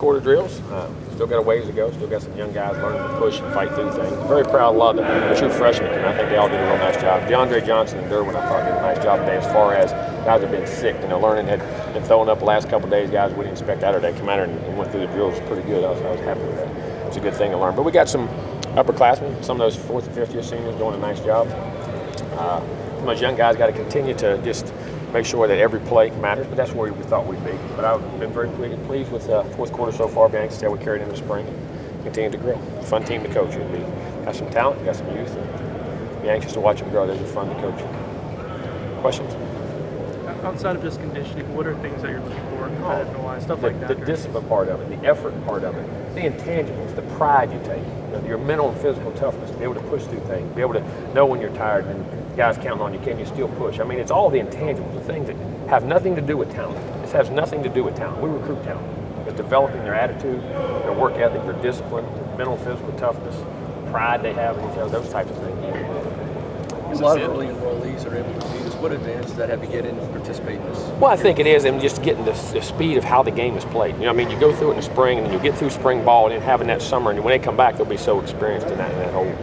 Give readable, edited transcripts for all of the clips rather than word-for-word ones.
quarter drills. Still got a ways to go. Still got some young guys learning to push and fight through things. Very proud of a lot of the true freshmen, and I think they all did a real nice job. DeAndre Johnson and Derwin, I thought, did a nice job today as far as guys have been sick. Learning had been throwing up the last couple of days. Guys we didn't expect out of that. Come out and went through the drills pretty good. I was happy with that. It's a good thing to learn. But we got some upperclassmen, some of those fourth and fifth year seniors doing a nice job. Those young guys got to continue to just make sure that every play matters, but that's where we thought we'd be. But I've been very pleased with the fourth quarter so far. Be anxious to see how we carried into the spring and continue to grow. Fun team to coach. Got some talent, got some youth, and be anxious to watch them grow. They're fun to coach. Questions? Outside of just conditioning, what are things that you're looking for, competitive-wise, stuff like that? The discipline part of it, the effort part of it, the intangibles, the pride you take, your mental and physical toughness, be able to push through things, be able to know when you're tired and guys counting on you, can you still push? I mean, it's all the intangibles, the things that have nothing to do with talent. This has nothing to do with talent. We recruit talent. It's developing their attitude, their work ethic, their discipline, their mental and physical toughness, pride they have in each other, those types of things. A lot of early enrollees are able to do this. What advantage does that have to get in and participate in this? Well, I think it is, and just getting the speed of how the game is played. You go through it in the spring, and then you get through spring ball, and then having that summer, and when they come back, they'll be so experienced in that whole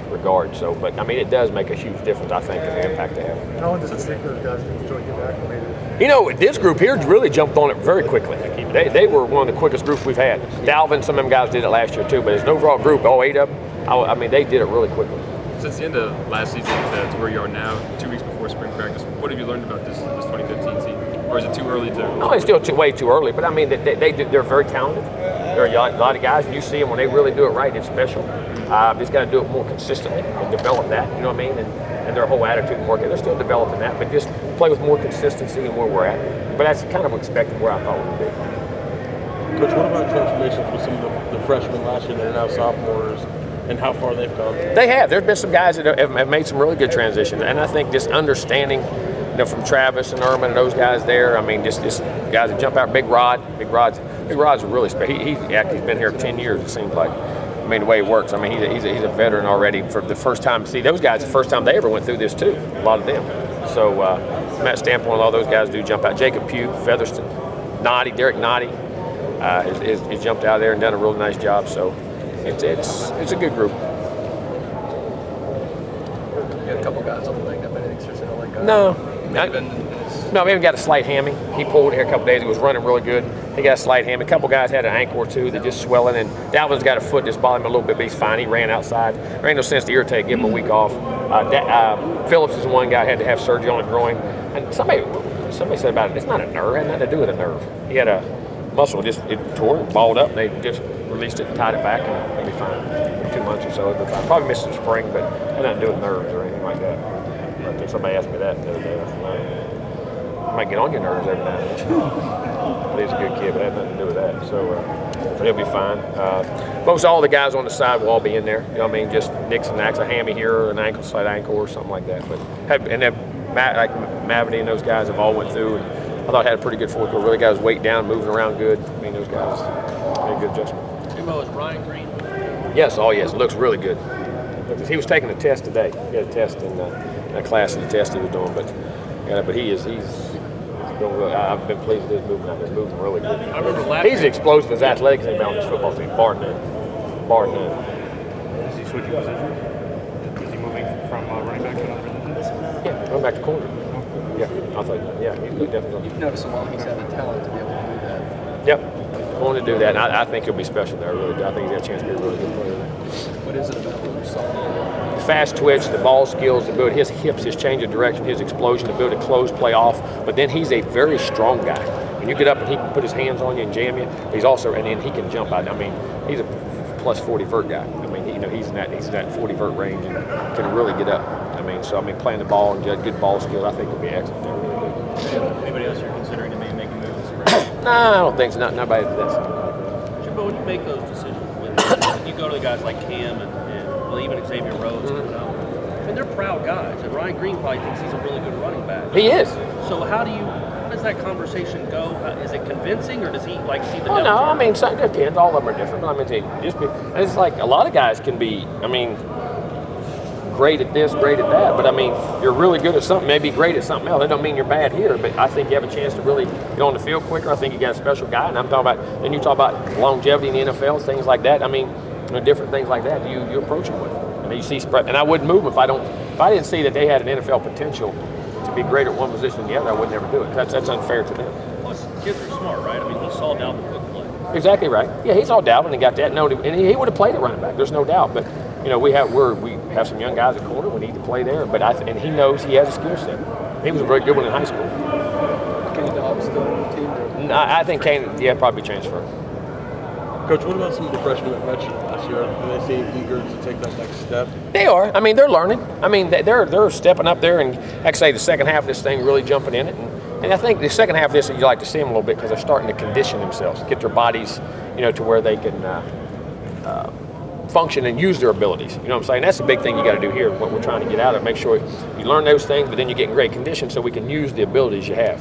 regard. So, but I mean, it does make a huge difference, I think, in the impact they have. How long does it take those guys to enjoy getting acclimated? This group here really jumped on it very quickly. They were one of the quickest groups we've had. Dalvin, some of them guys did it last year too, but as an overall group, all 8 of them, I mean, they did it really quickly. Since the end of last season to where you are now, 2 weeks before spring practice, what have you learned about this 2015 season? Or is it too early to? No, it's still way too early, but I mean, they're very talented. There are a lot of guys, and you see them when they really do it right, it's special. Just got to do it more consistently and develop that, you know what I mean? And their whole attitude and work, they're still developing that, but just play with more consistency and where we're at. But that's kind of expected where I thought we would be. Coach, what about transformations with some of the freshmen last year that are now sophomores and how far they've come? They have. There's been some guys that have made some really good transitions, and I think just understanding, from Travis and Erman and those guys there, I mean, just guys that jump out. Big Rod's really special. He's been here 10 years, it seems like. I mean, the way it works. I mean, he's a veteran already for the first time. See, those guys, the first time they ever went through this too, a lot of them. So Matt Stample and all those guys do jump out. Jacob Pugh, Featherston, Derek Noddy has jumped out there and done a really nice job. So it's a good group. You got a couple guys on the leg that made an extra like No, we haven't got a slight hammy. He pulled here a couple days. He was running really good. He got a slight hammy. A couple guys had an ankle or two that just swelling, and Dalvin's got a foot that's bothering him a little bit, but he's fine. He ran outside. There ain't no sense to irritate. Give him a week off. Phillips is one guy had to have surgery on a groin, and somebody said about it. It's not a nerve. It had nothing to do with a nerve. He had a muscle it tore, balled up, and they just released it and tied it back, and he'll be fine. 2 months or so, he'll be fine. Probably missed the spring, but it had nothing to do with nerves or anything like that. But somebody asked me that the other day. I might get on your nerves every now and then. But he's a good kid, but it had nothing to do with that. So he'll be fine. Most all the guys on the side will all be in there. You know what I mean? Just nicks and knacks, a hammy here or an slight ankle or something like that. But and then Mavity and those guys have all went through. And I thought had a pretty good fourth quarter. Really got his weight down, moving around good. I mean, those guys made a good adjustment. Jimbo, is Ryan Green? Yes, it looks really good. He was taking a test today. He had a test in a class of the test he was doing, but he's I've been pleased with his movement. He's moving really good. I remember he's explosive as athletic as anybody on this football team, bar none. Is he switching positions? Is he moving from running back to another position? Yeah, running back to corner. Yeah, I think. Yeah, he's good, definitely. You've noticed along he's had the talent to be able to do that. Yep, going to do that. And I think he'll be special there. I really do. I think he's got a chance to be a really good player there. What is it about what you saw? Fast twitch, the ball skills, to build his hips, his change of direction, his explosion, to build a close play off. But then he's a very strong guy. When you get up and he can put his hands on you and jam you, he's also, and then he can jump out. I mean, he's a plus 40 vert guy. I mean, he's in that 40 vert range and can really get up. I mean, playing the ball and good ball skills, I think will be excellent. They're really good. Anybody else you're considering to maybe making moves? No, I don't think so. Nobody does that. Jimbo, when you make those decisions, when you go to the guys like Cam and even Xavier Rhodes, and they're proud guys, and Ryan Green probably thinks he's a really good running back. He is. So how does that conversation go? Is it convincing, or does he see the? Oh no, I mean, it depends. All of them are different. I mean, it's like a lot of guys can be. I mean, great at this, great at that. But I mean, you're really good at something, maybe great at something else. That don't mean you're bad here, but I think you have a chance to really get on the field quicker. I think you got a special guy, and I'm talking about, then you talk about longevity in the NFL, things like that. I mean, different things like that you approach them with. And you see, and I wouldn't move them if I didn't see that they had an NFL potential to be great at one position than the other. I would never do it. That's unfair to them. Plus, kids are smart, right? I mean, he saw Dalvin Cook play. Exactly right. Yeah, he saw Dalvin and got that. No, and he would have played at running back. There's no doubt. But we have some young guys at corner. We need to play there. But and he knows he has a skill set. He was a very good one in high school. Kane Dobbs still on the team? No, I think Kane, probably transfer. Coach, what about some of the freshmen that mentioned last year? Do they seem eager to take that next step? They are. I mean, they're learning. I mean, they're stepping up there, and like I say, the second half of this thing really jumping in it. And I think the second half of this, you like to see them a little bit because they're starting to condition themselves, get their bodies, to where they can function and use their abilities. You know what I'm saying? That's the big thing you got to do here. What we're trying to get out of, make sure you learn those things, but then you get in great condition so we can use the abilities you have.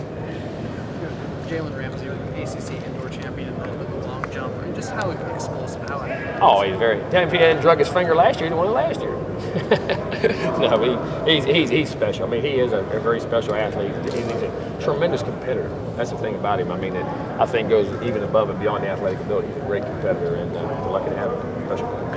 Jalen Ramsey, ACC indoor champion, the long jump, and just how explosive, how athletic. Oh, he's very. Damn, if he hadn't drug his finger last year, he won it last year. No, he's special. I mean, he is a very special athlete. He's a tremendous competitor. That's the thing about him. I mean, I think goes even above and beyond the athletic ability. He's a great competitor, and we're lucky to have him. Special player.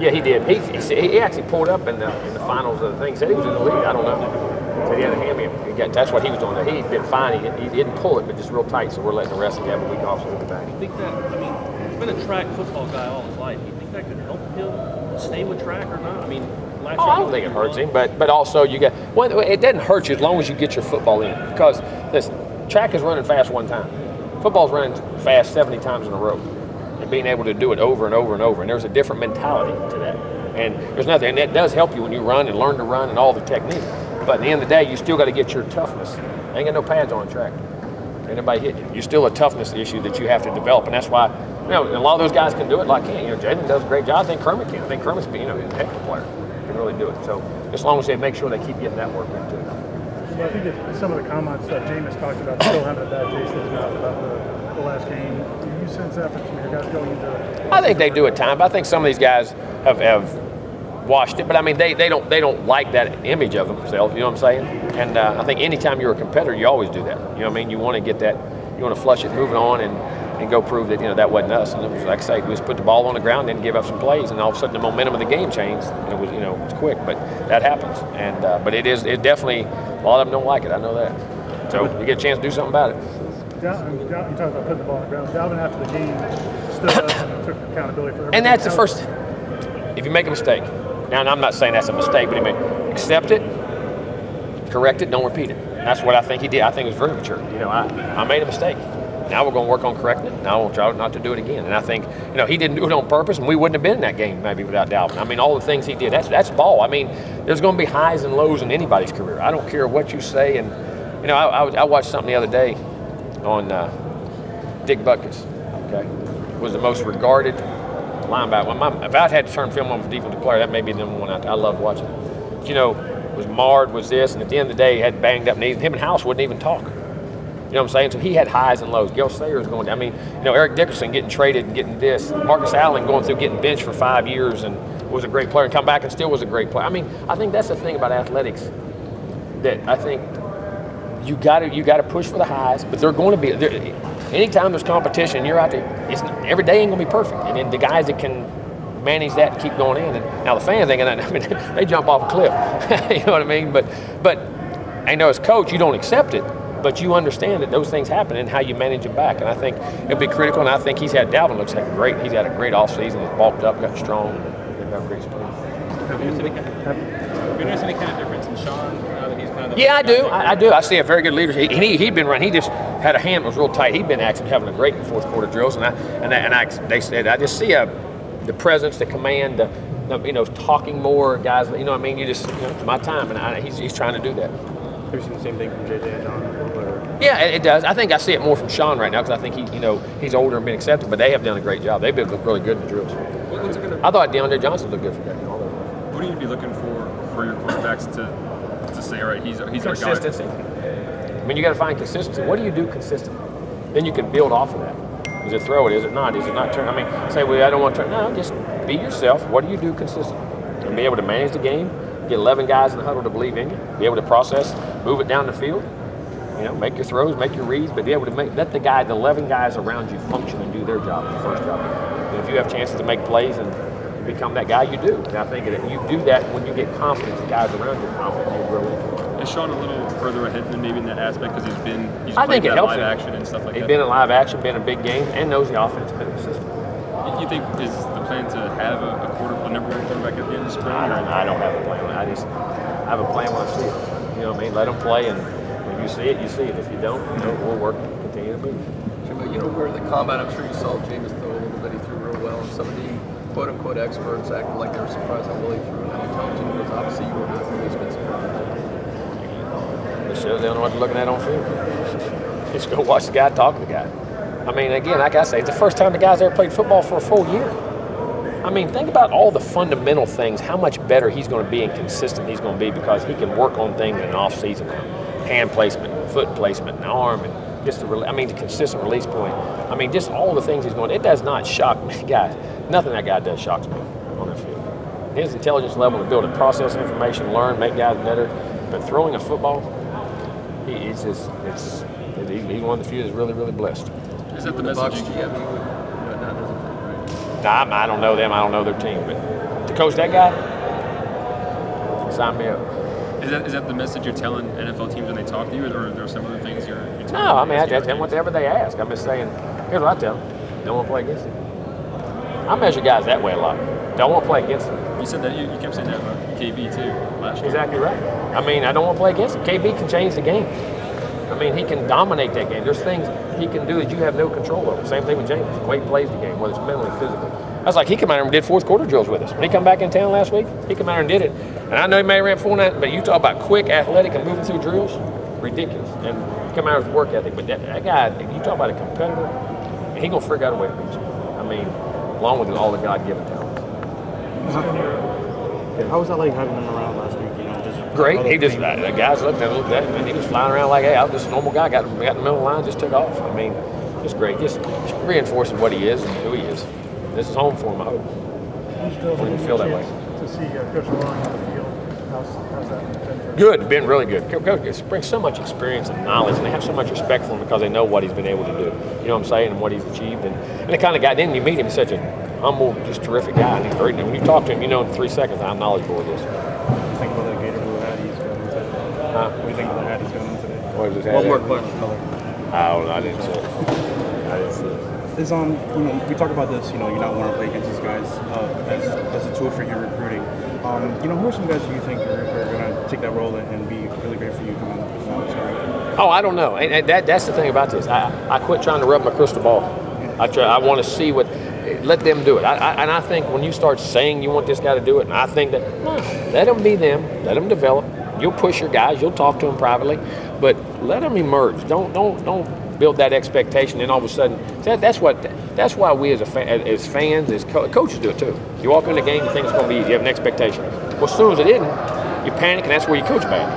Yeah, he did. He actually pulled up in the finals of the thing. He said he was in the league. I don't know. Said he had a hammy. That's what he was doing. He'd been fine. He didn't pull it, but just real tight. So we're letting the rest of him have a week off so we can back. You think that? I mean, he's been a track football guy all his life. You think that could help him stay with track or not? I mean, last year. I don't think it hurts him, but also you get. Well, it doesn't hurt you as long as you get your football in. Because listen, track is running fast one time. Football's running fast 70 times in a row, and being able to do it over and over and over. And there's a different mentality to that. And there's nothing, and that does help you when you run and learn to run and all the technique. But at the end of the day, you still got to get your toughness. Ain't got no pads on track. Ain't nobody hit you. You're still a toughness issue that you have to develop, and that's why a lot of those guys can do it like Ken. Jalen does a great job. I think Kermit can. I think Kermit's he's a heck of a player. He can really do it. So as long as they make sure they keep getting that work in too. Well, I think that some of the comments that Jameis talked about still having a bad taste in his mouth about the last game. Do you sense that from some of your guys going into? I think they do at times. I think some of these guys have washed it, but I mean they don't like that image of themselves. You know what I'm saying? And I think anytime you're a competitor, you always do that. You know what I mean? You want to get that. You want to flush it, move it on, and go prove that that wasn't us. And it was like I say, we just put the ball on the ground, then give up some plays, and all of a sudden the momentum of the game changed. And it was it's quick, but that happens. And but it definitely a lot of them don't like it. I know that. So you get a chance to do something about it. You talked about putting the ball on the ground. Dalvin after the game stood up and took accountability for everything. And that's the first. If you make a mistake, now and I'm not saying that's a mistake, but accept it, correct it, don't repeat it. That's what I think he did. I think it was very mature. I made a mistake. Now we're going to work on correcting it. Now we'll try not to do it again. And I think, he didn't do it on purpose, and we wouldn't have been in that game maybe without Dalvin. I mean, all the things he did, that's ball. I mean, there's going to be highs and lows in anybody's career. I don't care what you say. And, I watched something the other day on Dick Butkus, okay? Was the most regarded linebacker. If I had to turn film on for defensive player, that may be the one I love watching. But, was marred, was this, and at the end of the day, he had banged up knees. Him and House wouldn't even talk. You know what I'm saying? So he had highs and lows. Gil Sayers going down. I mean, Eric Dickerson getting traded and getting this. Marcus Allen going through getting benched for 5 years and was a great player and come back and still was a great player. I mean, I think that's the thing about athletics that I think you got to push for the highs, but they're going to be anytime there's competition, you're out there. Every day ain't going to be perfect, and then the guys that can manage that and keep going in. And now the fans they jump off a cliff. You know what I mean? But I know as coach, you don't accept it. But you understand that those things happen and how you manage them back. And I think it'll be critical. And I think Dalvin looks like great. He's had a great offseason. He's bulked up, got strong, and they've got great speed. Have you noticed any kind of difference in Sean now that he's kind of I do. I do. I see a very good leader. He'd been running. He just had a hand that was real tight. He'd been actually having a great fourth quarter drills. They said I just see the presence, the command, talking more guys. You know what I mean? You just it's my time, and he's trying to do that. Have you seen the same thing from JJ and John? Yeah, it does. I think I see it more from Sean right now because I think he's older and been accepted, but they have done a great job. They've been really good in the drills. I thought DeAndre Johnson looked good for that. What do you be looking for your quarterbacks to say, all right, he's our guy? Consistency. I mean, you got to find consistency. What do you do consistently? Then you can build off of that. Is it throw it? Is it not? Is it not turn? I mean, say, well, I don't want to turn. No, just be yourself. What do you do consistently? and be able to manage the game, get 11 guys in the huddle to believe in you, be able to process, move it down the field, make your throws, make your reads, but be able to let the 11 guys around you function and do their job, the first job. And if you have chances to make plays and become that guy, you do. And I think that you do that when you get confidence, the guys around you are confident, you grow into it. Is Sean a little further ahead than maybe in that aspect because he's I think played it that helps live him. action and stuff like that? He's been in live action, been in a big game, and knows the offense better than the system. You think is the plan to have a number one quarterback at the end of spring? I don't have a plan. I have a plan when I see it. You know what I mean? Let them play, and when you see it, you see it. If you don't, we'll work and continue to move. Where the combine, I'm sure you saw Jameis throw a little bit. He threw real well, and some of the quote-unquote experts acted like they were surprised how well he threw and how intelligent he was. Obviously, you were not really been surprised. It shows they don't know what they're looking at on film. Just go watch the guy, talk to the guy. I mean, again, like I say, it's the first time the guy's ever played football for a full year. I mean, think about all the fundamental things, how much better he's going to be and consistent he's going to be because he can work on things in an off-season now. Hand placement, foot placement, and arm, and just the consistent release point. I mean, just all the things he's going. It does not shock me, guys. Nothing that guy does shocks me on the field. His intelligence level to be able to process information, learn, make guys better. But throwing a football, he's one of the few that's really, really blessed. Is that the message? I don't know them. I don't know their team. But to coach that guy, sign me up. Is that the message you're telling NFL teams when they talk to you, or are there some other things you're telling them? No, I mean, I tell them whatever they ask. I'm just saying, here's what I tell them. Don't want to play against them. I measure guys that way a lot. Don't want to play against them. You said that, you kept saying that about KB too last year. Exactly right. I mean, I don't want to play against him. KB can change the game. I mean, he can dominate that game. There's things he can do that you have no control over. Same thing with James. The way he plays the game, whether it's mentally, physically. That's like he came out and did fourth quarter drills with us. When he come back in town last week, he came out and did it. And I know he may have ran 4.9, but you talk about quick, athletic, and moving through drills, ridiculous. And he come out with work ethic. But that guy, you talk about a competitor, and he's going to figure out a way to beat you. I mean, along with all the God-given talents. How was that like having him around last week? Just great. He just the guys looked at him, and he was flying around like, hey, I was just a normal guy. Got in the middle of the line, just took off. I mean, just great. Just reinforcing what he is and who he is. This is home for him, I hope. When you feel that way. To see Coach Long on the field, how's that been? Good, been really good. Coach brings so much experience and knowledge, and they have so much respect for him because they know what he's been able to do. You know what I'm saying, and what he's achieved. And the kind of guy. Then you meet him, he's such a humble, just terrific guy, and he's very. When you talk to him, you know in 3 seconds how knowledgeable he is. What do you think about the Gator blue hat he's going on today? What do you think about the hat he's going on today? What is his hat? One more question, color. I didn't see it. Is we talk about this, you not want to play against these guys as a tool for your recruiting. Who are some guys you think are going to take that role and be really great for you coming out of spring? Oh, I don't know. And that's the thing about this. I quit trying to rub my crystal ball. I want to see let them do it. And I think when you start saying you want this guy to do it, and I think that, no, let them be them, let them develop. You'll push your guys, you'll talk to them privately, but let them emerge. Don't build that expectation, and all of a sudden, that's why we as fans, as coaches do it too. You walk in the game, you think it's going to be easy, you have an expectation. Well, as soon as it isn't, you panic, and that's where you coach bad.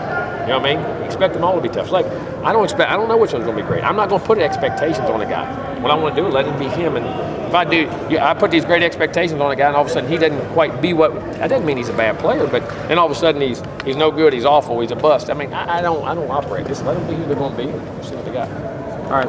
You know what I mean? You expect them all to be tough. Like, I don't know which one's going to be great. I'm not going to put expectations on a guy. What I want to do is let him be him, and if I do, I put these great expectations on a guy, and all of a sudden he doesn't quite be what. That doesn't mean he's a bad player, but then all of a sudden he's no good, he's awful, he's a bust. I mean, I don't operate. Just let him be who they're going to be, and see what they got. All right.